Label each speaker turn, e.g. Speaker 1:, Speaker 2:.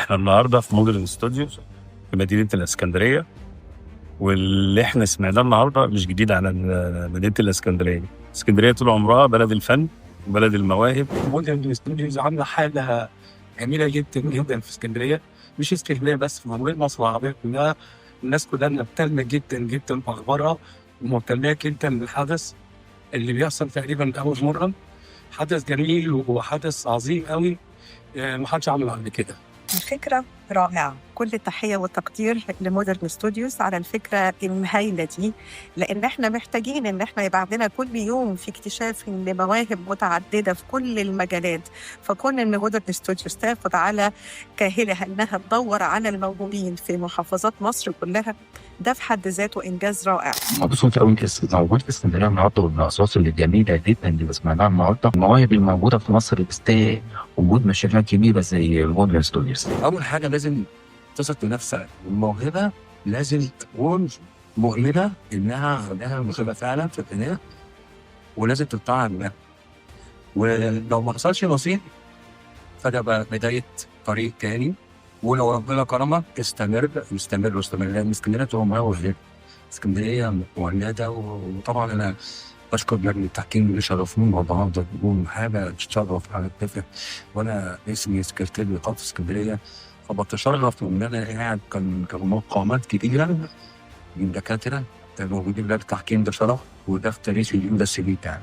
Speaker 1: احنا النهارده في مودرن ستوديوز في مدينه الاسكندريه، واللي احنا سمعناه النهارده مش جديد على مدينه الاسكندريه. اسكندريه طول عمرها بلد الفن وبلد المواهب.
Speaker 2: مودرن ستوديوز عامله حاله جميله جدا جدا في اسكندريه، مش اسكندريه بس، في موجود مصر العربيه كلها. الناس كلها مهتمه جدا جدا باخبارها ومهتمه جدا بالحدث اللي بيحصل تقريبا اول مره. حدث جميل وحدث عظيم قوي، محدش عمله قبل كده.
Speaker 3: الفكرة رائعة، كل التحية والتقدير لمودرن ستوديوز على الفكرة الهايلة دي، لأن احنا محتاجين إن احنا يبقى عندنا كل يوم في اكتشاف لمواهب متعددة في كل المجالات. فكون إن مودرن ستوديوز تاخد على كاهلها إنها تدور على الموهوبين في محافظات مصر كلها، ده في حد ذاته إنجاز رائع.
Speaker 4: مبسوط قوي موجود في اسكندريه النهارده، والرقصات اللي جميله جدا اللي سمعناها النهارده. المواهب الموجوده في مصر تستاهل وجود مشاريع كبيره زي مودرن ستوديوز.
Speaker 5: اول حاجه لازم تثق بنفسك، الموهبه لازم تكون مؤمنه انها عندها موهبه فعلا في الغناء، ولازم تطلع بها. ولو ما حصلش نصيب فده بقى بدايه طريق تاني، ولو ربنا كرمك استمر مستمر واستمر، لان اسكندريه طول عمرها وهي اسكندريه مولده. وطبعا انا بشكر لجنه التحكيم اللي شرفوني مع بعض، بيقولوا حاجه تشرف على التفق. وانا اسمي سكرتير نقابه اسكندريه، فبتشرف ان انا قاعد كان مقامات كبيره من دكاتره كانوا موجودين. لجنه التحكيم ده شرف، وده في تاريخ اليوم ده السي في بتاعنا.